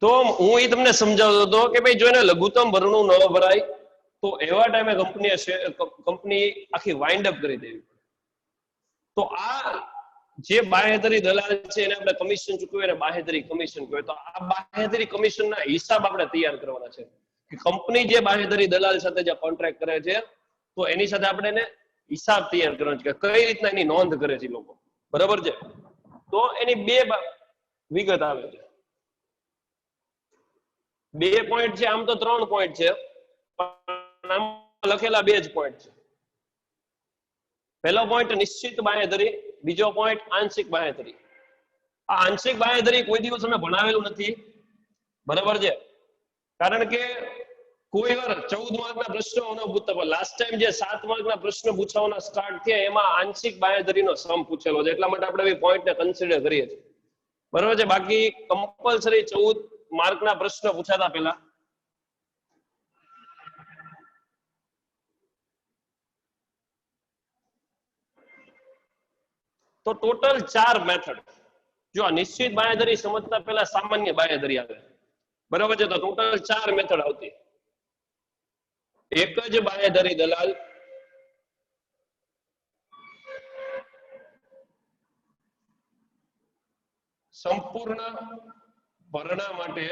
તો હું એ તમને સમજાવતો હતો કે ભાઈ જો એને લઘુત્તમ ભરણું ન ભરાય તો એવા ટાઈમે કંપની આખી વાઇન્ડ અપ કરી દેવી. તો આ જે બાહેધરી દલાલ છે એને આપણે કમિશન ચૂકવ્યું એને બાહેધરી કમિશન કહેવાય. તો આ બાહેધરી કમિશનના હિસાબ આપણે તૈયાર કરવાના છે કે કંપની જે બાહેધરી દલાલ સાથે જે કોન્ટ્રાક્ટ કરે છે તો એની સાથે આપણે એને હિસાબ તૈયાર કરવાનો છે કે કઈ રીતના એની નોંધ કરે છે લોકો. બરાબર છે. તો એની બે વિગત આવે છે. 2 પોઈન્ટ છે, આમ તો 3 પોઈન્ટ છે પણ આમ લખેલા 2 જ પોઈન્ટ છે. પહેલો પોઈન્ટ નિશ્ચિત બાંહેધરી, બીજો પોઈન્ટ આંશિક બાંહેધરી. આ આંશિક બાંહેધરી કોઈ દિવસ અમે ભણાવેલું નથી. બરાબર છે. કારણ કે કોઈ વાર 14 માર્કના પ્રશ્નો ન પૂછતા પણ લાસ્ટ ટાઈમ જે 7 માર્કના પ્રશ્નો પૂછવાના સ્ટાર્ટ થયા એમાં આંશિક બાંહેધરીનો સમ પૂછેલો છે. એટલા માટે આપણે એ પોઈન્ટને કન્સિડર કરીએ છીએ. બરાબર છે. બાકી કમ્પલસરી 14 માર્કના પ્રશ્ન પૂછાતા પહેલા તો ટોટલ 4 મેથડ. જો આ નિશ્ચિત બાંહેધરી સમજતા પહેલા સામાન્ય બાંહેધરી આવે. બરાબર છે. તો ટોટલ 4 મેથડ આવતી. એક જ બાંહેધરી દલાલ સંપૂર્ણ ભરણા માટે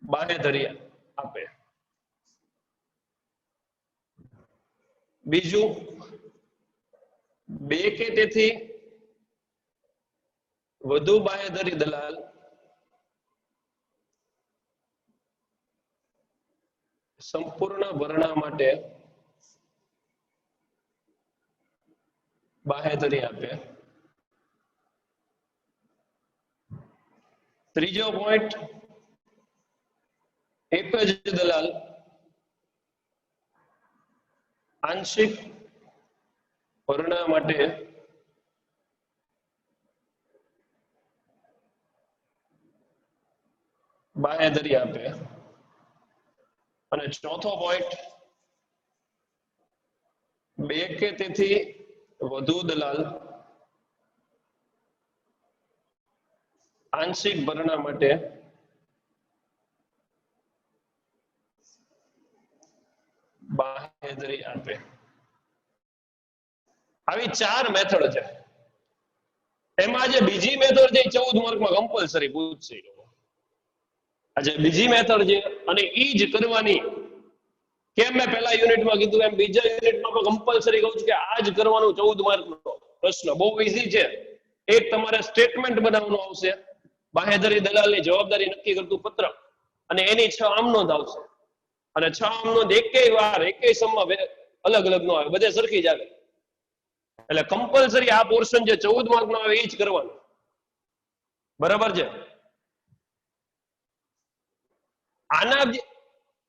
બાંહેધરી આપે. બીજું, 2 કે તેથી વધુ બાંહેધરી દલાલ સંપૂર્ણ ભરણા માટે બાંહેધરી આપે. ત્રીજો પોઈન્ટ, એક જ દલાલ આંશિક ભરણા માટે બાંહેધરી આપે. અને ચોથો પોઈન્ટ, 2 કે તેથી વધુ દલાલ આંશિક ભરણા માટે બાંહેધરી આપે. આવી 4 મેથડ છે. એમાં જે બીજી મેથડ છે 14 માર્કમાં કમ્પલસરી પૂછશે. આજે બીજી મેથડ છે અને ઈ જ કરવાની. કેમ મેં પહેલા યુનિટમાં કીધું એમ બીજા યુનિટમાં પણ કમ્પલસરી કહું છું કે આ જ કરવાનું. 14 માર્કનો પ્રશ્ન બહુ ઈઝી છે. એક તમારે સ્ટેટમેન્ટ બનાવવાનું આવશે, બાંહેધરી દલાલની જવાબદારી નક્કી કરતું પત્રક, અને એની 6 આમ નોંધ આવશે. અને 6 આમ નોંધ એકેય વાર એકેય સમમાં અલગ અલગ નો આવે, બધે સરખી જ આવે. એટલે કમ્પલસરી આ પોર્શન જે 14 માર્કનો આવે એ જ કરવાનું. બરાબર છે. આના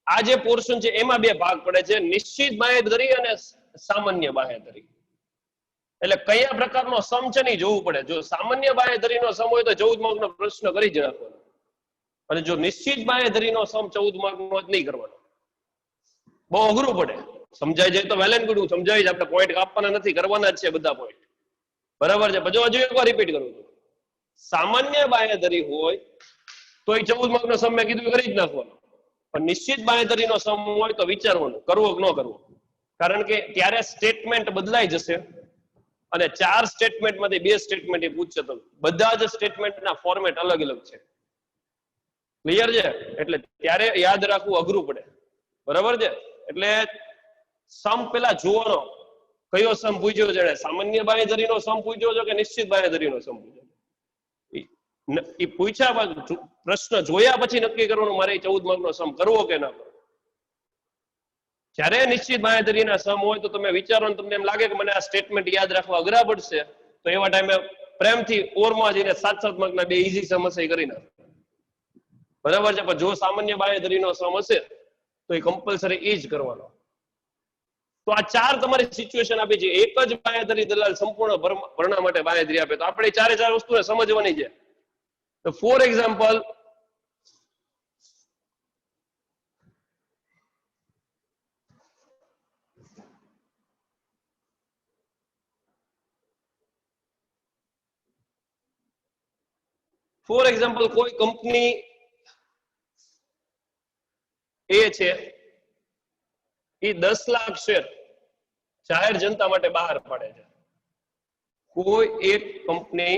આ જે પોર્શન છે એમાં 2 ભાગ પડે છે, નિશ્ચિત બાંહેધરી અને સામાન્ય બાંહેધરી. એટલે કયા પ્રકારનો સમ છે ને જોવું પડે. જો સામાન્ય બાંહેધરીનો સમ હોય તો 14 માર્કનો પ્રશ્ન કરી જ નાખવાનો. અને જો નિશ્ચિત બાંહેધરીનો સમ 14 માર્કનો જ નહીં કરવાનો. બહુ અઘરું પડે. સમજાય જાય તો વેલ એન્ડ ગુડ. હું સમજાવી જ, આપણે પોઈન્ટ કાપવાના નથી, કરવાના જ છે બધા પોઈન્ટ. બરાબર છે. પછી હજુ એકવાર રિપીટ કરું છું. સામાન્ય બાંહેધરી હોય તો એ 14 માર્કનો સમ મેં કીધું કરી જ નાખવાનો. પણ નિશ્ચિત બાંહેધરીનો સમ હોય તો વિચારવાનું કરવો કે ન કરવો. કારણ કે ત્યારે સ્ટેટમેન્ટ બદલાઈ જશે અને 4 સ્ટેટમેન્ટમાંથી 2 સ્ટેટમેન્ટ એ પૂછશે. તો બધા જ સ્ટેટમેન્ટના ફોર્મેટ અલગ અલગ છે. ક્લિયર છે. એટલે ત્યારે યાદ રાખવું અઘરું પડે. બરાબર છે. એટલે સમ પેલા જોવાનો કયો સમ પૂછ્યો છે, સામાન્ય બાંહેધરીનો સમ પૂછ્યો છે કે નિશ્ચિત બાંહેધરીનો સમ પૂછ્યો છે. એ પૂછ્યા પ્રશ્ન જોયા પછી નક્કી કરવાનું મારે 14 માર્કનો સમ કરવો કે ના કરવો. જ્યારે નિશ્ચિત બાંહેધરીના સમ હોય તો તમે વિચારો ને તમને એમ લાગે કે મને આ સ્ટેટમેન્ટ યાદ રાખવા અઘરા પડશે, તો એવા ટાઈમે પ્રેમથી ઓરમાં જઈને 7-7 માર્કના 2 ઈઝી સમ હશે એ કરી નાખો. બરાબર છે. પણ જો સામાન્ય બાંહેધરીનો સમ હશે તો એ કમ્પલસરી એ જ કરવાનો. તો આ 4 તમારી સિચ્યુએશન આપી છે. એક જ બાંહેધરી દલાલ સંપૂર્ણ ભરણા માટે બાંહેધરી આપે તો આપણે 4 વસ્તુને સમજવાની છે. તો ફોર એક્ઝામ્પલ, ફોર એક્ઝામ્પલ કોઈ કંપની એ છે, એ 10 લાખ શેર જાહેર જનતા માટે બહાર પાડે છે. કોઈ એક કંપની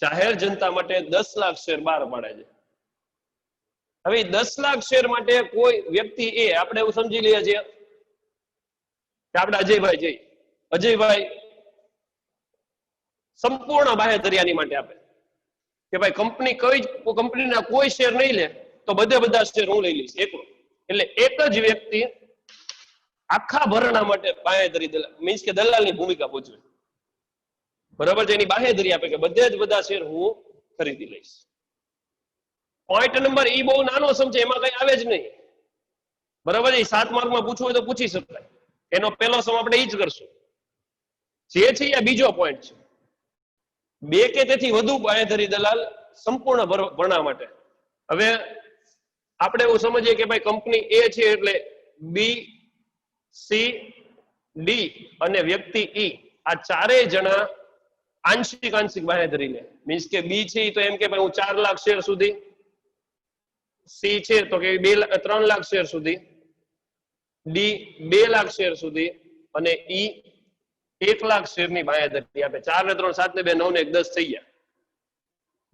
જાહેર જનતા માટે 10 લાખ શેર બહાર પાડે છે. હવે 10 લાખ શેર માટે કોઈ વ્યક્તિ એ, આપણે એવું સમજી લઈએ છીએ કે આપણે અજયભાઈ સંપૂર્ણ બાહેધરિયાની માટે આપે કે ભાઈ કંપનીના કોઈ શેર નહીં લે તો બધા શેર હું લઈ લઈશ એકલો. એટલે એક જ વ્યક્તિ આખા ભરણા માટે બાહેધરી મીન્સ કે દલાલની ભૂમિકા ભજવે. બરાબર છે? એની બાહેધરી આપે કે બધા શેર હું ખરીદી લઈશ. પોઈન્ટ નંબર ઈ બહુ નાનો સમજે, એમાં કઈ આવે જ નહીં. બરાબર છે? 7 માર્કમાં પૂછવું હોય તો પૂછી શકાય. એનો પહેલો સમ આપણે ઈ જ કરશું. જે છે એ બીજો પોઈન્ટ છે. 2 કે તેથી વધુ બાહેધરી દલાલ સંપૂર્ણ ભરણા માટે. હવે આપણે એવું સમજીએ કે ભાઈ કંપની એ છે એટલે બી, સી, ડી અને વ્યક્તિ ઈ, આ ચારેય જણા આંશિક બાહેધરી લે. મીન્સ કે બી છે તો એમ કે ભાઈ હું 4 લાખ શેર સુધી, સી છે તો કે 3 લાખ શેર સુધી, ડી 2 લાખ શેર સુધી અને ઈ 1 લાખ શેરની બાહેધરી આપે. 4 ને 3 7 ને 2 9 ને 1 10 થઈ ગયા.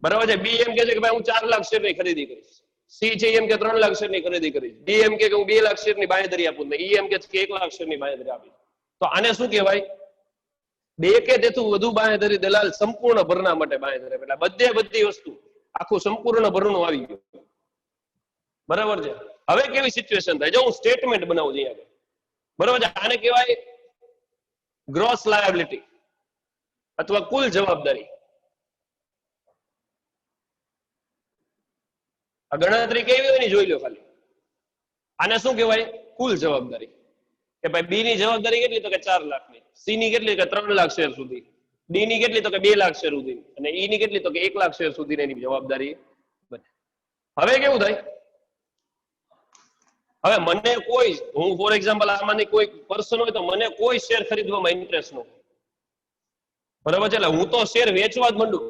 બરાબર છે? બી એમ કે છે કે ભાઈ હું 4 લાખ શેરની ખરીદી કરીશ. સી છે એમ કે 3 લાખ શેરની ખરીદી કરીશ. ડી એમ કે હું 2 લાખ શેરની બાહેધરી આપું ને ઈ એમ કે 1 લાખ શેરની બાહેધરી આપીશ. તો આને શું કહેવાય? 2 કે તેથી વધુ બાહેધરી દલાલ સંપૂર્ણ ભરણા માટે બાહેધરી આપે. એટલે બધી વસ્તુ આખું સંપૂર્ણ ભરણું આવી ગયું. બરાબર છે? હવે કેવી સિચ્યુએશન થાય? જો હું સ્ટેટમેન્ટ બનાવું છું અહીંયા. બરાબર છે? આને કહેવાય ગ્રોસ લાયબિલિટી અથવા કુલ જવાબદારી. આ ગણતરી કેવી હોય ને જોઈ લો ખાલી. આને શું કહેવાય? કુલ જવાબદારી. કે ભાઈ બી ની જવાબદારી કેટલી? તો કે 4 લાખની. સી ની કેટલી? કે 3 લાખ શેર સુધી. ડી ની કેટલી? તો કે 2 લાખ શેર સુધી. અને ઈ ની કેટલી? તો કે 1 લાખ શેર સુધી એની જવાબદારી બને. હવે કેવું થાય? હવે મને કોઈ, હું ફોર એક્ઝામ્પલ આમાંની કોઈ પર્સન હોય તો મને કોઈ શેર ખરીદવામાં ઇન્ટરેસ્ટ ન. બરાબર છે? એટલે હું તો શેર વેચવા જ માંડું.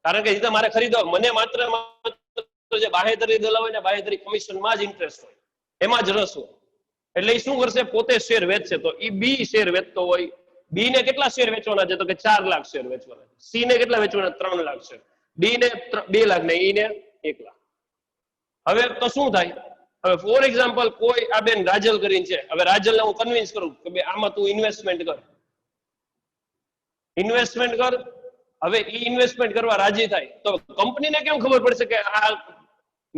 કારણ કે એ મારે ખરીદવા, મને માત્ર જે બાહેધરી દલાલ હોય ને બાહેધરી કમિશનમાં જ ઇન્ટરેસ્ટ હોય, એમાં જ રસ હોય. એટલે એ શું કરશે? પોતે શેર વેચશે. તો એ બી શેર વેચતો હોય. બી ને કેટલા શેર વેચવાના છે? તો કે 4 લાખ શેર વેચવાના છે. સી ને કેટલા વેચવાના? 3 લાખ શેર. ડી ને 2 લાખ ને ઈ ને 1 લાખ. હવે તો શું થાય? હવે ફોર એક્ઝામ્પલ કોઈ આ બેન રાજલ કરીને છે. હવે રાજલને હું કન્વિન્સ કરું કે ભાઈ આમાં તું ઇન્વેસ્ટમેન્ટ કર. હવે ઈ ઇન્વેસ્ટમેન્ટ કરવા રાજી થાય તો કંપનીને કેમ ખબર પડશે કે આ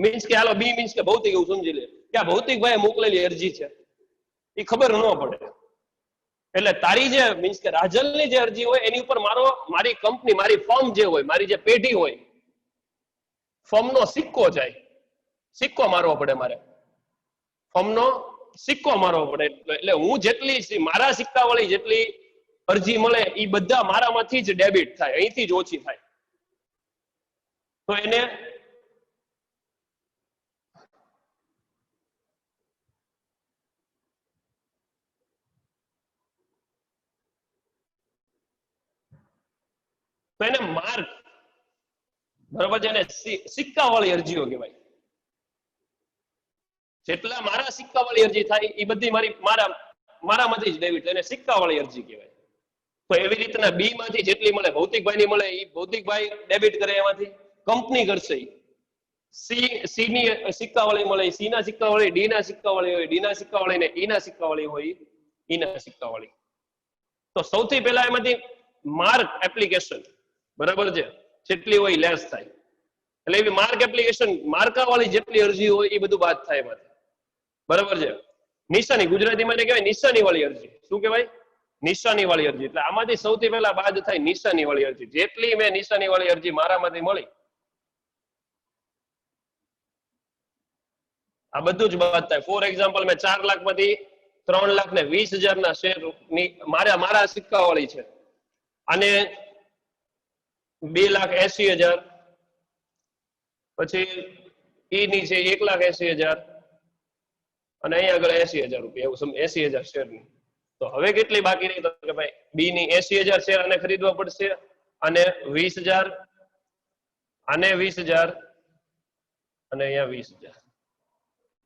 મીન્સ કે હાલો બી મીન્સ કે ભૌતિક, એવું સમજી લે કે આ ભૌતિક ભાઈ મોકલેલી અરજી છે, એ ખબર ન પડે. એટલે તારી જે મીન્સ કે રાજલની જે અરજી હોય એની ઉપર મારી કંપની, મારી ફર્મ જે હોય, મારી જે પેઢી હોય, ફર્મનો સિક્કો જાય. સિક્કો મારવો પડે મારે. ફર્મનો સિક્કો મારવો પડે. એટલે હું જેટલી મારા સિક્કા વાળી જેટલી અરજી મળે એ બધા મારામાંથી જ ડેબિટ થાય, અહીંથી જ ઓછી થાય. તો એને માર્ક, બરાબર છે? એને સિક્કા વાળી અરજીઓ કહેવાય. જેટલા મારા સિક્કા વાળી અરજી થાય એ બધી મારામાંથી જ ડેબિટ, એને સિક્કા વાળી અરજી કહેવાય. તો એવી રીતના બી માંથી જેટલી મળે, ભૌતિકભાઈ ની મળે, એ ભૌતિકભાઈ ડેબિટ કરે, એમાંથી કંપની કરશે. સી ની સિક્કા વાળી મળે, સી ના સિક્કા વાળી, ડી ના સિક્કા વાળી હોય, ડી ના સિક્કા વાળી ને ઈ ના સિક્કા વાળી હોય, ઈ ના સિક્કા વાળી. તો સૌથી પહેલા એમાંથી માર્ક એપ્લિકેશન, બરાબર છે, જેટલી હોય લેસ થાય. એટલે એવી માર્ક એપ્લિકેશન, માર્કા વાળી જેટલી અરજી હોય એ બધું બાદ થાય એમાંથી. બરાબર છે? નિશાની, ગુજરાતીમાં કહેવાય નિશાની વાળી અરજી. શું કહેવાય? નિશાની વાળી અરજી. એટલે આમાંથી સૌથી પહેલા બાદ થાય નિશાની વાળી અરજી. જેટલી મેં નિશાની વાળી અરજી મારામાંથી મળી, આ બધું જ બાદ થાય. ફોર એક્ઝામ્પલ મેં 4 લાખ માંથી 3 લાખ ને 20,000 ના શેર ની મારા સિક્કા વાળી છે, અને 2,80,000, પછી ઈ ની છે 1,80,000, અને અહીંયા આગળ 80,000 રૂપિયા, એવું 80,000 શેરની. તો હવે કેટલી બાકી રહી? તો કે ભાઈ બી ની 80,000 શેર આને ખરીદવા પડશે, અને 20,000 આને 20,000 અને અહીંયા 20,000.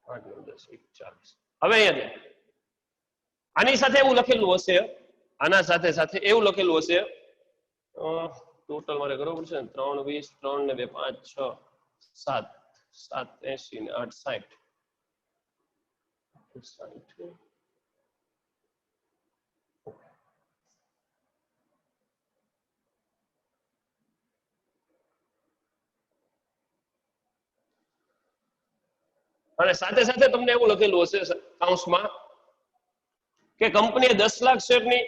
8 9 10 40. હવે અહીંયા આની સાથે એવું લખેલું હશે, આના સાથે સાથે એવું લખેલું હશે, ટોટલ મારે કરવું પડશે ને, 3 20 3 ને 2 5 6 7 7 80 ને 8 60. અને સાથે સાથે તમને એવું લખેલું હશે કાઉન્સમાં કે કંપનીએ 10 લાખ શેરની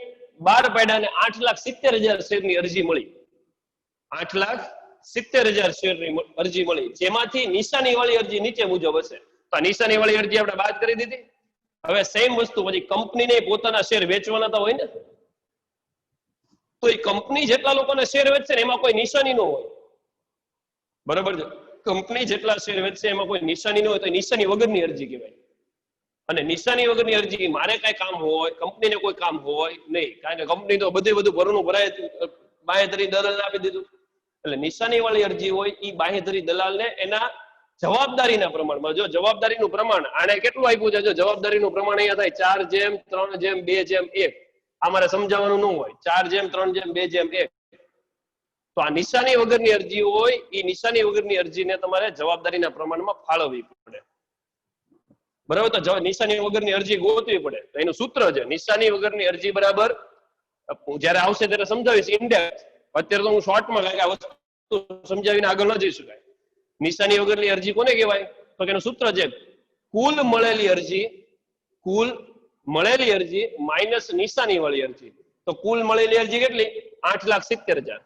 12 પાડ્યા અને 8,70,000 શેરની અરજી મળી. 8,70,000 શેરની અરજી મળી, જેમાંથી નિશાની વાળી અરજી નીચે મુજબ હશે. તો નિશાની વાળી અરજી આપણે બાદ કરી દીધી. હવે સેમ વસ્તુ પછી કંપનીને પોતાના શેર વેચવાના તો હોય ને, તો એ કંપની જેટલા લોકોને શેર વેચશે ને એમાં કોઈ નિશાની ન હોય, બરાબર છે? કંપની જેટલા શેર વેચશે એમાં કોઈ નિશાની ન હોય તો નિશાની વગરની અરજી કહેવાય. અને નિશાની વગરની અરજી મારે કઈ કામ હોય, કંપનીને કોઈ કામ હોય નહીં, કારણ કે કંપની તો બધું ભરણું ભરાય, બાંહેધરી દલાલને આપી દીધું. એટલે નિશાની વાળી અરજી હોય એ બાંહેધરી દલાલને એના જવાબદારીના પ્રમાણમાં, જો જવાબદારીનું પ્રમાણ આને કેટલું આપ્યું છે, જો જવાબદારીનું પ્રમાણ અહીંયા થાય 4:3:2:1, આ મારે સમજાવવાનું ન હોય, 4:3:2:1. તો આ નિશાની વગરની અરજી હોય એ નિશાની વગરની અરજીને તમારે જવાબદારીના પ્રમાણમાં ફાળવવી પડે, બરાબર? તો નિશાની વગરની અરજી ગોતવી પડે. તો એનું સૂત્ર છે નિશાની વગરની અરજી બરાબર, જયારે આવશે ત્યારે સમજાવીશ ઇન્ડેક્સ, અત્યારે તો હું શોર્ટમાં આ વસ્તુ સમજાવીને આગળ ન જઈ શકાય. નિશાની વગરની અરજી કોને કહેવાય? તો એનું સૂત્ર છે કુલ મળેલી અરજી માઇનસ નિશાની વાળી અરજી. તો કુલ મળેલી અરજી કેટલી? 8,70,000.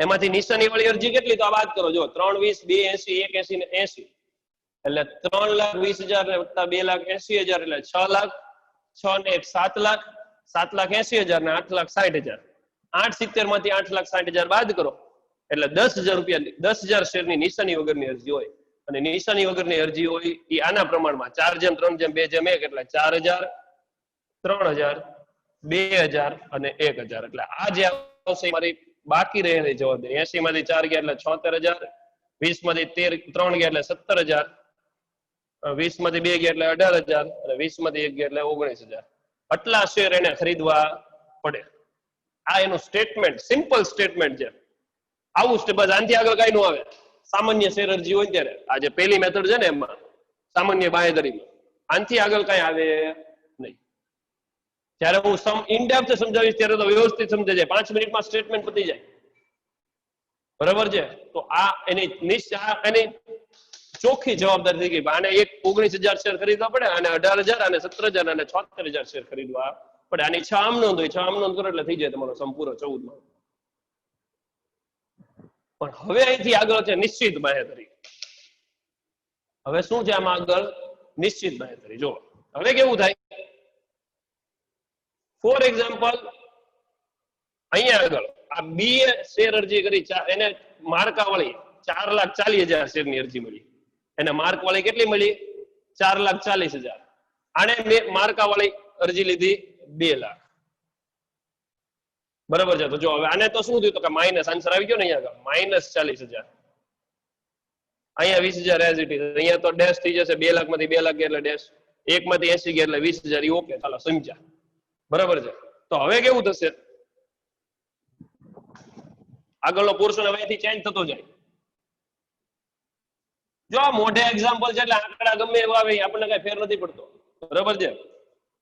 એમાંથી નિશાની વાળી અરજી કેટલી? તો આ વાત કરો, જો 3 20 2 80 1 80 ને 80, એટલે 3,20,000 વત્તા 2,80,000 એટલે 6 લાખ, 6 ને 1 7 લાખ, 7,80,000 ને 8,60,000. 870 માંથી 8,60,000 બાદ કરો એટલે 10,000 રૂપિયા, 10,000 શેરની નિશાની વગરની અરજી હોય. અને નિશાની વગરની અરજી હોય એ આના પ્રમાણમાં 4:3:2:1 એટલે 4,000 3,000 2,000 અને 1,000. એટલે આ જે આવશે મારી બાકી રહેલી જવાબદારી. 80 માંથી 4 ગયા એટલે 76,000, 20 માંથી 3 ગયા એટલે 17,000, 20 માંથી 2 ગયા એટલે 18,000 અને 20 માંથી 1 ગયા એટલે 19,000. આટલા શેર એને ખરીદવા પડે. આ એનું સ્ટેટમેન્ટ, સિમ્પલ સ્ટેટમેન્ટ છે. આવું બસ, આનાથી આગળ કઈ ન આવે. સામાન્ય શેર અરજી હોય ત્યારે આ જે પહેલી મેથડ છે ને એમાં સામાન્ય બાંહેધરીમાં, આનાથી આગળ કઈ આવે નહીં. જ્યારે હું ઇનડેપ્થ સમજાવીશ ત્યારે તો વ્યવસ્થિત સમજાઈ જાય, 5 મિનિટમાં સ્ટેટમેન્ટ પતી જાય, બરાબર છે? તો આ એની ચોખ્ખી જવાબદારી થઈ ગઈ. આને 19,000 શેર ખરીદવા પડે, આને 18,000, આને 17,000, આને 76,000 શેર ખરીદવા પડે. આની 6 આમ નોંધ હોય, 6 આમ નોંધ કરો એટલે થઈ જાય તમારો સંપૂર્ણ 14 માં. પણ હવે અહીંથી આગળ છે નિશ્ચિત બાંહેધરી. હવે શું છે આમાં આગળ? નિશ્ચિત બાંહેધરી. જો હવે કેવું થાય, ફોર એક્ઝામ્પલ અહીંયા આગળ આ બી શેર અરજી કરી, એને માર્કા વાળી 4,40,000 શેરની અરજી મળી. એને માર્ક વાળી કેટલી મળી? 4,40,000. આને માર્કા વાળી અરજી લીધી 2 લાખ, બરાબર છે? તો જો હવે આને તો શું થયું, તો કે માઇનસ આન્સર આવી ગયો ને અહીંયા આગળ, -40,000. અહીંયા 20,000 એઝ ઇટ ઇઝ, અહીંયા તો ડેશ થઈ જશે. 2 લાખ માંથી 2 લાખ ગયા એટલે ડેશ, 1 માંથી 80 ગયા એટલે 20,000. ઓકે, ચાલો સમજ્યા, બરાબર છે? તો હવે કેવું થશે, આગળનો પોર્શન હવે અહીંથી ચેન્જ થતો જાય. જો આ મોઢે એક્ઝામ્પલ છે એટલે આંકડા ગમે એવા આવે આપણને કઈ ફેર નથી પડતો, બરાબર છે?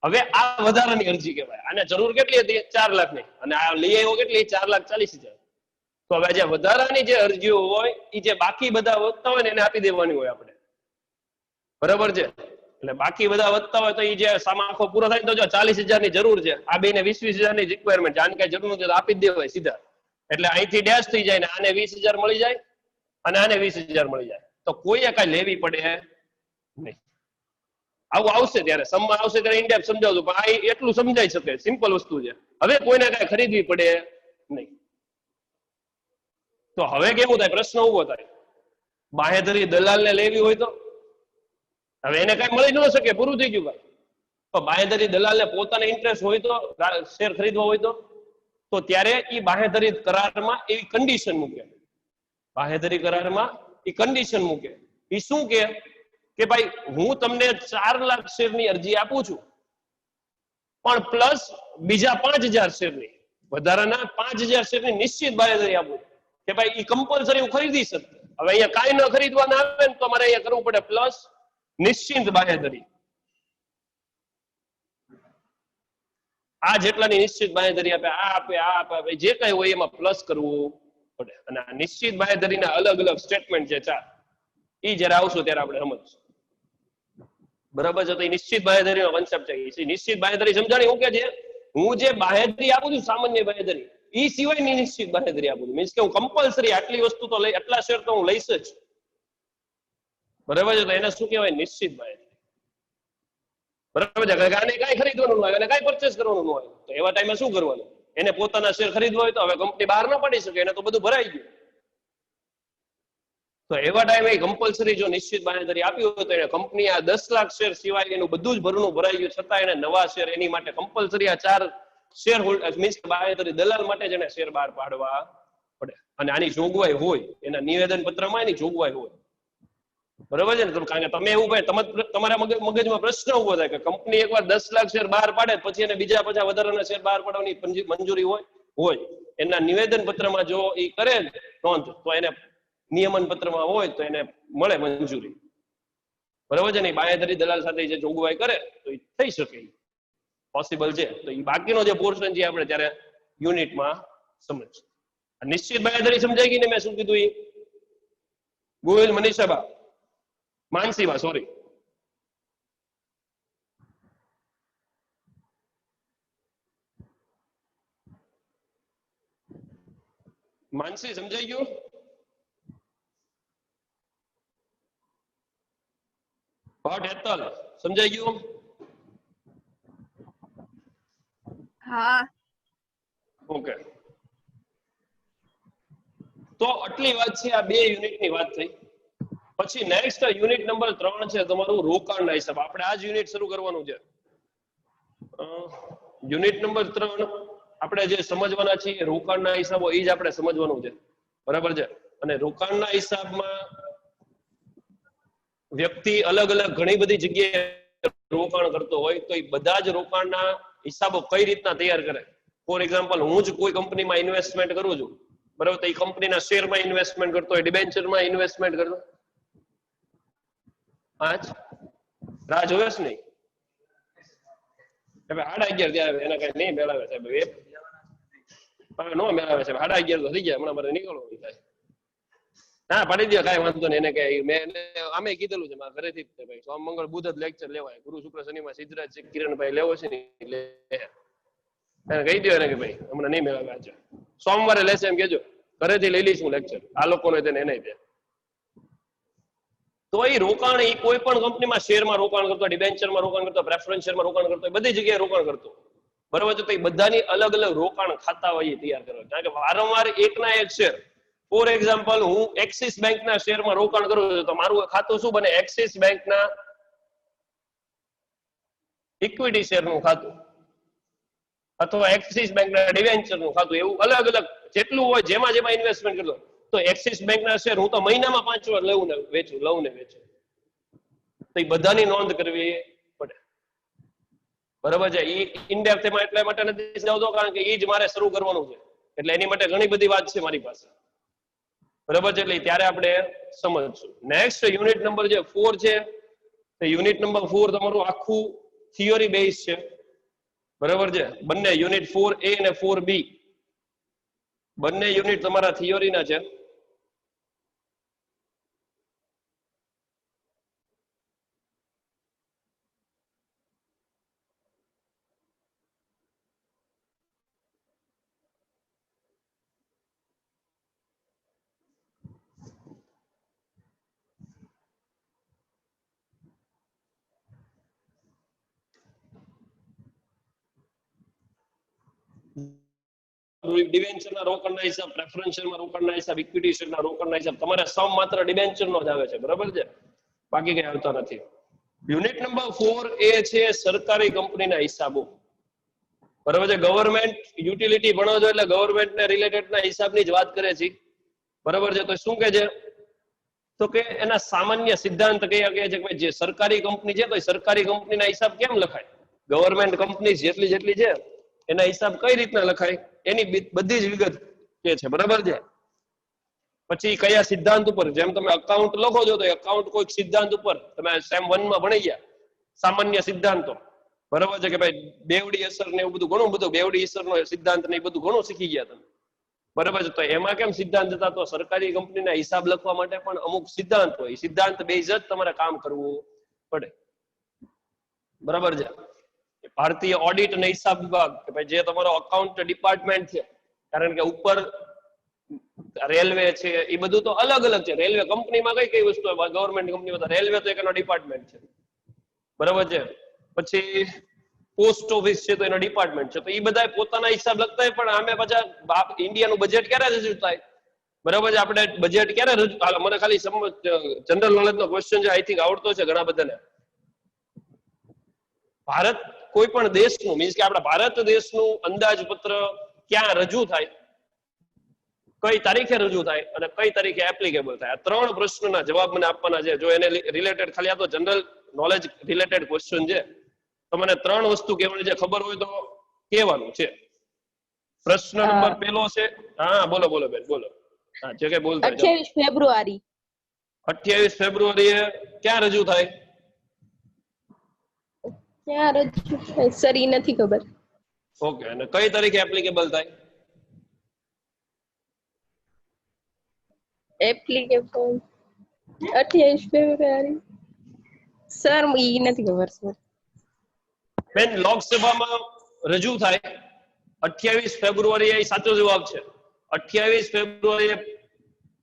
હવે આ વધારાની અરજી કહેવાય. આને જરૂર કેટલી હતી? 4 લાખની, અને આ લઈ આવ્યો કેટલી? 4,40,000. તો હવે જે વધારાની જે અરજીઓ હોય એ જે બાકી બધા વધતા હોય ને એને આપી દેવાની હોય આપણે, બરાબર છે? એટલે બાકી બધા વધતા હોય તો એ જે સામા આખો પૂરો થાય તો જો 40,000 ની જરૂર છે, આ બેને 20,000 ની રિક્વાયરમેન્ટ છે, આને કઈ જરૂર નથી આપી જ દેવાય સીધા. એટલે અહીંથી ડેશ થઈ જાય ને આને 20,000 મળી જાય અને આને 20,000 મળી જાય. તો કોઈએ કઈ લેવી પડે નહીં. આવું આવશે ત્યારે, સમમાં આવશે ત્યારે ઇન્ડેપ્થ સમજાવજો, પણ આ એટલું સમજાઈ શકે, સિમ્પલ વસ્તુ છે. હવે કોઈને કઈ ખરીદવી પડે નહીં. તો હવે કેવું થાય, પ્રશ્ન ઉભો થાય, બાંહેધરી દલાલને લેવી હોય તો હવે એને કઈ મળી ન શકે, પૂરું થઈ ગયું ભાઈ. તો બાંહેધરી દલાલને પોતાને ઇન્ટરેસ્ટ હોય તો શેર ખરીદવા હોય તો ત્યારે એ બાંહેધરી કરારમાં એવી કન્ડિશન મૂકે, બાહેધરી કરારમાં એ કન્ડિશન મૂકે. એ શું કે ભાઈ હું તમને 4 લાખ શેરની અરજી આપું છું, પણ પ્લસ બીજા 5000 શેરની, વધારાના 5000 શેરની નિશ્ચિત બાહેધરી આપું કે ભાઈ એ કમ્પલસરી હું ખરીદી શકું. હવે અહીંયા કાંઈ ન ખરીદવાના આવે ને તો મારે અહીંયા કરવું પડે પ્લસ નિશ્ચિત બાહેધરી. આ જેટલાની નિશ્ચિત બાહેધરી આપે, આ આપે જે કઈ હોય એમાં પ્લસ કરવું પડે. અને આ નિશ્ચિત બાહેધરીના અલગ અલગ સ્ટેટમેન્ટ છે 4, એ જયારે આવશું ત્યારે આપણે સમજશું. બરાબર છે? તો એ નિશ્ચિત બાહેધરીનો કોન્સેપ્ટ છે. નિશ્ચિત બાહેધરી સમજાણી હું કે છે, હું જે બાહેધરી આપું છું સામાન્ય બાહેધરી, એ સિવાયની નિશ્ચિત બાહેધરી આપું છું. મીન્સ કે હું કમ્પલસરી આટલી વસ્તુ તો લઈ, આટલા શેર તો હું લઈશ જ. બરાબર છે? તો એને શું કહેવાય? નિશ્ચિત બાહેધરી. બરાબર છે? આને કાંઈ ખરીદવાનું ન હોય અને કાંઈ પરચેસ કરવાનું ન હોય, તો એવા ટાઈમે શું કરવાનું? એને પોતાના શેર ખરીદવા હોય તો હવે કંપની બહાર ના પાડી શકે, એને તો બધું ભરાઈ ગયું. તો એવા ટાઈમે કમ્પલસરી જો નિશ્ચિત બાહેધરી આપી હોય તો એને કંપની આ 10 લાખ શેર સિવાય એનું બધું જ ભરણું ભરાઈ ગયું છતાં એને નવા શેર એની માટે કમ્પલસરી આ 4 શેર હોલ્ડર મીન્સ બાહેધરી દલાલ માટે જ એને શેર બહાર પાડવા પડે. અને આની જોગવાઈ હોય એના નિવેદન પત્રમાં, એની જોગવાઈ હોય. બરાબર છે ને? કારણ કે તમે એવું ભાઈ તમારા મગજમાં પ્રશ્ન ઉભો થાય કે કંપની એકવાર 10 લાખ શેર બહાર પાડે પછી એને બીજા 50 વધારાના શેર બહાર પાડવાની મંજૂરી હોય એના નિવેદન પત્રમાં જો એ કરે નોંધ તો એને નિયમન પત્રમાં હોય તો એને મળે મંજૂરી. બરાબર છે ને? બાહેધરી દલાલ સાથે જે જોગવાઈ કરે તો એ થઈ શકે, પોસિબલ છે. તો એ બાકીનો જે પોર્શન છે આપણે ત્યારે યુનિટમાં સમજ. નિશ્ચિત બાહેધરી સમજાઈ ગઈ ને? મેં શું કીધું? એ ગોહિલ, મનીષાબા, માનસીબા, સોરી, માનસી સમજાઈ ગયું? ભટ્ટ હેતલ સમજાઈ ગયું? હા. ઓકે. તો આટલી વાત છે, આ 2 યુનિટની વાત થઈ. પછી નેક્સ્ટ યુનિટ નંબર 3 છે તમારું રોકાણના હિસાબ. આપણે આ જ યુનિટ શરૂ કરવાનું છે. યુનિટ નંબર 3 આપણે જે સમજવાના છીએ રોકાણના હિસાબો, એ જ આપણે સમજવાનું છે. બરાબર છે? અને રોકાણના હિસાબમાં વ્યક્તિ અલગ અલગ ઘણી બધી જગ્યાએ રોકાણ કરતો હોય તો એ બધા જ રોકાણના હિસાબો કઈ રીતના તૈયાર કરે. ફોર એક્ઝામ્પલ, હું જ કોઈ કંપનીમાં ઇન્વેસ્ટમેન્ટ કરું છું, બરાબર? તો એ કંપનીના શેરમાં ઇન્વેસ્ટમેન્ટ કરતો હોય, ડિબેન્ચરમાં ઇન્વેસ્ટમેન્ટ કરતો. પાંચ રાહ જોવે છે નહીં? હવે 11:30 ત્યાં એના કઈ નહીં મેળવે સાહેબ. હવે નો મેળવે સાહેબ. 11:30 તો થઈ ગયા, હમણાં મારે નીકળવું થાય. હા, પાડી દો, કાંઈ વાંધો નહીં. એને કઈ મેં આમે કીધેલું છે મારા ઘરેથી જ ભાઈ સોમ મંગળ બુધ જ લેક્ચર લેવાય. ગુરુ શુક્ર શનિમાં સિદ્ધરાજ કિરણભાઈ લેવો છે ને એટલે એને કહી દો એને કે ભાઈ હમણાં નહીં મેળવે, આજે સોમવારે લેશે એમ કેજો. ઘરેથી લઈ લઈશું લેક્ચર, આ લોકોને તેને એને દે. તો એ રોકાણ એ કોઈ પણ કંપનીમાં શેરમાં રોકાણ કરતો, ડિબેન્ચરમાં રોકાણ કરતો, પ્રેફરન્સ શેરમાં રોકાણ કરતો, બધી જગ્યાએ રોકાણ કરતો. બરાબર છે? તો એ બધાની અલગ અલગ રોકાણ ખાતા હોય એ તૈયાર કરવા. કારણ કે વારંવાર એકના એક શેર, ફોર એક્ઝામ્પલ હું એક્સિસ બેંકના શેરમાં રોકાણ કરું છું તો મારું ખાતું શું બને? એક્સિસ બેંકના ઇક્વિટી શેરનું ખાતું અથવા એક્સિસ બેંકના ડિવેન્ચરનું ખાતું. એવું અલગ અલગ જેટલું હોય જેમાં જેમાં ઇન્વેસ્ટમેન્ટ કરતો. તો એક્સિસ બેંકના શેર હું તો મહિનામાં 5 વાર લઉં ને વેચું. તો એ બધાની નોંધ કરવી પડે. બરાબર છે? એ ઇનડેપ્થ એમાં એટલા માટે નથી સમજાવતો કારણ કે એ જ મારે શરૂ કરવાનું છે, એટલે એની માટે ઘણી બધી વાત છે મારી પાસે. બરાબર છે? એટલે ત્યારે આપણે સમજશું. નેક્સ્ટ યુનિટ નંબર જે 4 છે, તો યુનિટ નંબર 4 તમારું આખું થિયરી બેઝ છે. બરાબર છે? બંને યુનિટ 4A અને 4B બંને યુનિટ તમારા થિયરીના છે. ડિવેન્ચરના રોકાણના હિસાબ, પ્રેફરન્સ શેરમાં રોકાણના હિસાબ, ઇક્વિટી શેરના રોકાણના હિસાબ તમારે સમ માત્ર ડિબેન્ચરનો જ આવે છે. બરાબર છે? બાકી કઈ આવતા નથી. યુનિટ નંબર 4A છે સરકારી કંપનીના હિસાબો. બરાબર છે? ગવર્મેન્ટ યુટિલિટી ભણો છો એટલે ગવર્મેન્ટને રિલેટેડના હિસાબની જ વાત કરે છે. બરાબર છે. તો શું કે છે તો કે એના સામાન્ય સિદ્ધાંત કયા કહે છે કે જે સરકારી કંપની છે તો એ સરકારી કંપનીના હિસાબ કેમ લખાય, ગવર્મેન્ટ કંપની જેટલી છે એના હિસાબ કઈ રીતના લખાય એની બધી જ વિગત કે છે. બરાબર છે. પછી કયા સિદ્ધાંત ઉપર, જેમ તમે અકાઉન્ટ લખો છો તો અકાઉન્ટ કોઈ સિદ્ધાંત ઉપર તમે સેમ 1 માં ભણી ગયા સામાન્ય સિદ્ધાંતો. બરાબર છે કે ભાઈ બેવડી અસર ને એવું બધું ઘણું બધું, બેવડી અસરનો સિદ્ધાંત ને એ બધું ઘણું શીખી ગયા તમે. બરાબર છે. તો એમાં કેમ સિદ્ધાંત હતા, તો સરકારી કંપનીના હિસાબ લખવા માટે પણ અમુક સિદ્ધાંત હોય, સિદ્ધાંત બેઝ જ તમારે કામ કરવું પડે. બરાબર છે. ભારતીય ઓડિટ અને હિસાબ વિભાગ કે ભાઈ જે તમારો અકાઉન્ટ ડિપાર્ટમેન્ટ છે, કારણ કે ઉપર રેલવે છે એ બધું તો અલગ અલગ છે. રેલવે કંપનીમાં કઈ વસ્તુ હોય, ગવર્મેન્ટ કંપનીમાં તો રેલવે તો એક એનો ડિપાર્ટમેન્ટ છે. બરાબર છે. પછી પોસ્ટ ઓફિસ છે તો એનો ડિપાર્ટમેન્ટ છે. તો એ બધા પોતાના હિસાબ લખતા હોય, પણ આમે પાછા ઇન્ડિયાનું બજેટ ક્યારે રજૂ થાય, બરાબર છે, આપણે બજેટ ક્યારે રજૂ, મને ખાલી જનરલ નોલેજ નો ક્વેશ્ચન છે, આઈ થિંક આવડતો છે ઘણા બધાને. ભારત કોઈ પણ દેશનું મીન્સ કે આપણા ભારત દેશનું અંદાજપત્ર ક્યાં રજૂ થાય, કઈ તારીખે રજૂ થાય અને કઈ તારીખે એપ્લિકેબલ થાય, આ 3 પ્રશ્નના જવાબ મને આપવાના છે. જો એને રિલેટેડ, ખાલી આ તો જનરલ નોલેજ રિલેટેડ ક્વેશ્ચન છે, તો મને 3 વસ્તુ કહેવાની છે, ખબર હોય તો કહેવાનું છે. પ્રશ્ન નંબર પહેલો છે, હા બોલો બોલો બેન બોલો. હા જે કઈ બોલતા 28 ફેબ્રુઆરી. 28 ફેબ્રુઆરીએ ક્યાં રજૂ થાય? ક્યાં રજૂ થાય સર ઈ નથી ખબર. ઓકે. અને કઈ તારીખે એપ્લિકેબલ થાય? એપ્લિકેબલ 28 ફેબ્રુઆરી સર ઈ નથી ખબર સર. બેન લોકસભામાં રજૂ થાય 28 ફેબ્રુઆરી, એ સાચો જવાબ છે. 28 ફેબ્રુઆરીએ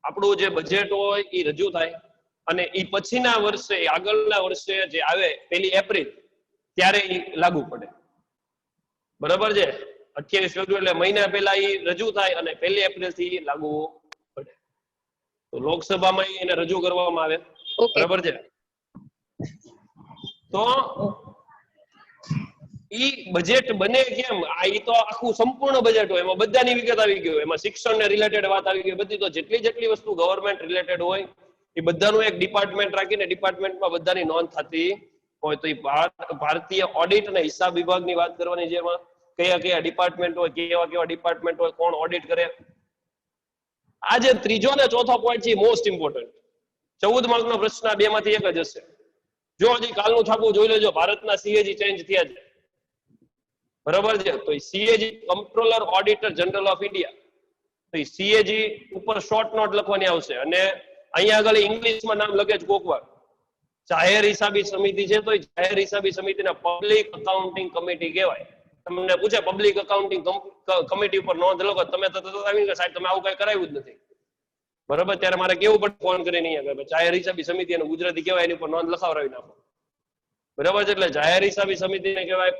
આપણું જે બજેટ હોય એ રજૂ થાય અને એ પછીના વર્ષે, આગળના વર્ષે જે આવે 1 એપ્રિલ ત્યારે એ લાગુ પડે. બરાબર છે. 28 ફેબ્રુઆરી એટલે મહિના પહેલા એ રજૂ થાય અને 1 એપ્રિલ થી લાગુ પડે. તો લોકસભામાં એને રજૂ કરવામાં આવે. બરાબર છે. તો ઈ બજેટ બને કેમ, આ ઈ તો આખું સંપૂર્ણ બજેટ હોય, એમાં બધાની વિગત આવી ગઈ હોય, એમાં શિક્ષણને રિલેટેડ વાત આવી ગઈ, બધી તો જેટલી વસ્તુ ગવર્મેન્ટ રિલેટેડ હોય એ બધાનું એક ડિપાર્ટમેન્ટ રાખીને ડિપાર્ટમેન્ટમાં બધાની નોંધ થતી હોય. તો એ ભારતીય ઓડિટ અને હિસાબ વિભાગની વાત કરવાની છે, એમાં કયા કયા ડિપાર્ટમેન્ટ હોય, કેવા ડિપાર્ટમેન્ટ હોય, કોણ ઓડિટ કરે. આ જે ત્રીજો ને ચોથો પોઈન્ટ છે મોસ્ટ ઇમ્પોર્ટન્ટ. 14 માર્કનો પ્રશ્ન આ બેમાંથી એક જ હશે. જો હજી કાલનું છાપું જોઈ લેજો, ભારતના સીએજી ચેન્જ થયા છે. બરાબર છે. તો CAG comptroller auditor general of India, તો સીએજી ઉપર શોર્ટ નોટ લખવાની આવશે અને અહીંયા આગળ ઇંગ્લિશમાં નામ લખે છે કોકવાર. જાહેર હિસાબી સમિતિ છે તો જાહેર હિસાબી સમિતિના પબ્લિક અકાઉન્ટિંગ કમિટી કહેવાય. તમને પૂછે પબ્લિક અકાઉન્ટિંગ કમિટી ઉપર નોંધ લખો, તમે તો આવીને સાહેબ તમે આવું કઈ કરાવ્યું જ નથી, બરાબર, ત્યારે મારે કેવું પડે ફોન કરીને અહીંયા જાહેર હિસાબી સમિતિ એનું ગુજરાતી કહેવાય, એની ઉપર નોંધ લખાવડાવી નાખો. બરાબર છે. એટલે જાહેર હિસાબી સમિતિને કહેવાય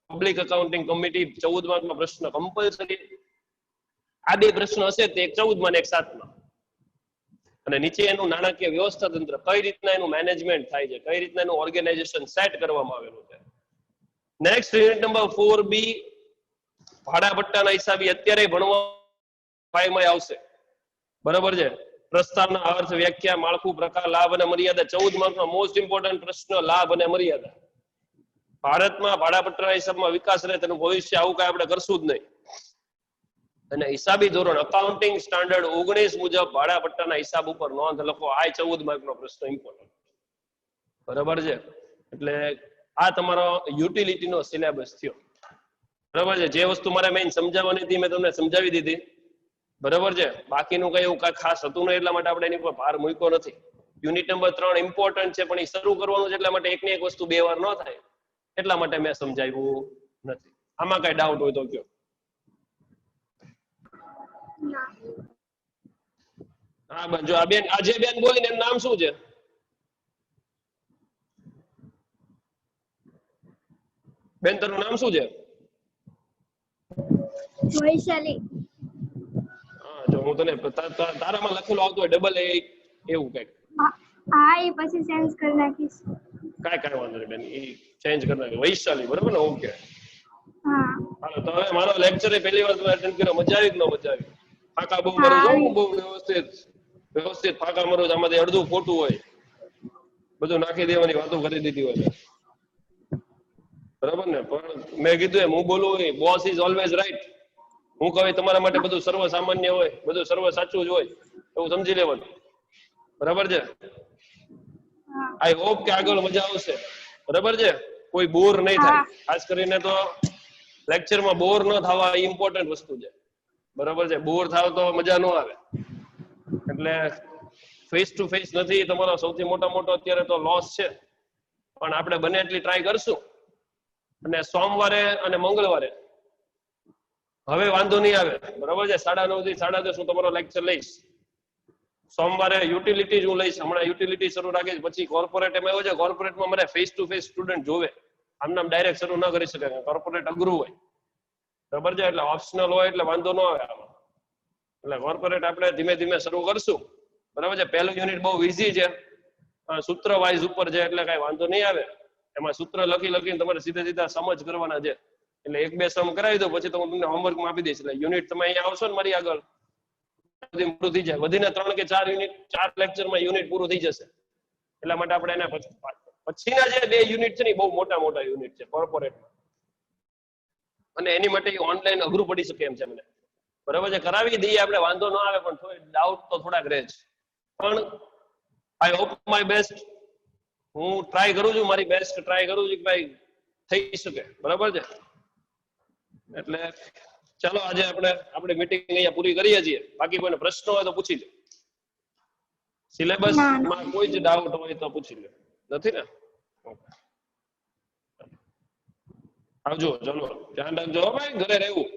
પબ્લિક અકાઉન્ટિંગ કમિટી. 14 માર્કનો પ્રશ્ન કમ્પલસરી. આ 2 પ્રશ્ન હશે તે 14 માં ને એક 7 માં. અને નીચે એનું નાણાકીય વ્યવસ્થા તંત્ર, કઈ રીતના એનું મેનેજમેન્ટ થાય છે, કઈ રીતના એનું ઓર્ગેનાઇઝેશન સેટ કરવામાં આવેલું છે. નેક્સ્ટ યુનિટ નંબર 4B, ભાડા પટ્ટાના હિસાબી અત્યારે ભણવા 5 માં આવશે. બરાબર છે. પ્રસ્તાવના અર્થ, વ્યાખ્યા, માળખું, પ્રકાર, લાભ અને મર્યાદા. 14 માર્કનો મોસ્ટ ઇમ્પોર્ટન્ટ પ્રશ્ન, લાભ અને મર્યાદા. ભારતમાં ભાડાપટ્ટાના હિસાબમાં વિકાસ રહે તેનું ભવિષ્ય, આવું કઈ આપણે કરશું જ નહીં. અને હિસાબી ધોરણ અકાઉન્ટિંગ સ્ટાન્ડર્ડ 19 મુજબ ભાડાપટ્ટાના હિસાબ ઉપર નોંધ લખો. આ 14 માર્કનો પ્રશ્ન ઇમ્પોર્ટન્ટ. બરાબર છે. એટલે આ તમારો યુટિલિટીનો સિલેબસ થયો. બરાબર છે. જે વસ્તુ મારે મેઇન સમજાવવાની હતી મેં તમને સમજાવી દીધી. બરાબર છે. બાકીનું કઈ એવું કઈ ખાસ હતું નહીં, એટલા માટે આપણે એની પર ભાર મૂક્યો નથી. યુનિટ નંબર 3 ઇમ્પોર્ટન્ટ છે, પણ એ શરૂ કરવાનું છે એટલા માટે એકની એક વસ્તુ 2 વાર ન થાય એટલા માટે મેં સમજાવ્યું નથી. આમાં કઈ ડાઉટ હોય તો કયો. હા જો આ બેન, આજે બેન બોલીને એનું નામ શું છે? બેન તારું નામ શું છે? વૈશાલી. હા જો હું તને તારામાં લખેલું આવતું હોય ડબલ એ એવું કઈક. હા એ પછી ચેન્જ કરી નાખીશ. કાંઈ વાંધો નહીં બેન, એ ચેન્જ કરી નાખે. વૈશાલી, બરાબર ને? ઓકે. હા. હાલો તો હવે મારો લેક્ચર પહેલી વાર તમે અટેન્ડ કર્યો, મજા આવી કે ન મજા આવી? કાકા બહુ મારું જોઉં બહુ વ્યવસ્થિત વ્યવસ્થિત ફાંકા મારું છું, આમાંથી અડધું ખોટું હોય, બધું નાખી દેવાની વાતો કરી દીધી હોય મેં. બરાબર ને? પણ મેં કીધું એમ હું બોલું બોસ ઇઝ ઓલવેઝ રાઈટ. હું કહું તમારા માટે બધું સર્વ સામાન્ય હોય, બધું સર્વ સાચું જ હોય એવું સમજી લેવાનું. બરાબર છે? હા આઈ હોપ કે આગળ મજા આવશે. બરાબર છે? કોઈ બોર નહીં થાય. હા. ખાસ કરીને તો લેક્ચરમાં બોર ન થવા એ ઇમ્પોર્ટન્ટ વસ્તુ છે. બરાબર છે? બોર થાવ તો મજા ન આવે. એટલે ફેસ ટુ ફેસ નથી તમારો સૌથી મોટો અત્યારે તો લોસ છે. પણ આપણે બને એટલી ટ્રાય કરશું. અને સોમવારે અને મંગળવારે હવે વાંધો નહીં આવે. બરાબર છે? 9:30 થી 10:30 હું તમારો લેક્ચર લઈશ. સોમવારે યુટિલિટી હું લઈશ. હમણાં યુટિલિટી શરૂ રાખીશ. પછી કોર્પોરેટ એમાં એવું છે, કોર્પોરેટમાં મને ફેસ ટુ ફેસ સ્ટુડન્ટ જોવે. આમ ડાયરેક્ટ શરૂ ન કરી શકે. કોર્પોરેટ અઘરું હોય. બરાબર છે? એટલે ઓપ્શનલ હોય એટલે વાંધો ન આવે આમાં. એટલે કોર્પોરેટ આપણે ધીમે ધીમે શરૂ કરશું. બરાબર છે? પહેલું યુનિટ બહુ ઈઝી છે, સૂત્ર વાઇઝ ઉપર છે એટલે કઈ વાંધો નહીં આવે. એમાં સૂત્ર લખીને તમારે સીધા સમજ કરવાના છે. એટલે 1-2 સમ કરાવી દો, પછી તો હું તમને હોમવર્કમાં આપી દઈશ. એટલે યુનિટ તમે અહીંયા આવશો ને મારી આગળ પૂરું થઈ જાય. વધીને 3 કે 4 યુનિટ, 4 લેક્ચરમાં યુનિટ પૂરું થઈ જશે. એટલા માટે આપણે એના પછીના જે 2 યુનિટ છે ને બહુ મોટા યુનિટ છે કોર્પોરેટમાં. અને એની માટે ઓનલાઈન અઘરું પડી શકે એમ છે મને. બરાબર છે? કરાવી દઈએ આપણે, વાંધો ન આવે, પણ થોડી ડાઉટ તો થોડાક રહે છે. પણ આઈ હોપ માય બેસ્ટ. હું ટ્રાય કરું છું, મારી બેસ્ટ ટ્રાય કરું છું કે ભાઈ થઈ શકે. બરાબર છે? એટલે ચાલો આજે આપણે આપણી મીટિંગ અહીંયા પૂરી કરીએ છીએ. બાકી કોઈને પ્રશ્ન હોય તો પૂછી લો. સિલેબસ માં કોઈ જ ડાઉટ હોય તો પૂછી લો. નથી ને? આવજો. ચલો ધ્યાન રાખજો ભાઈ, ઘરે રહેવું.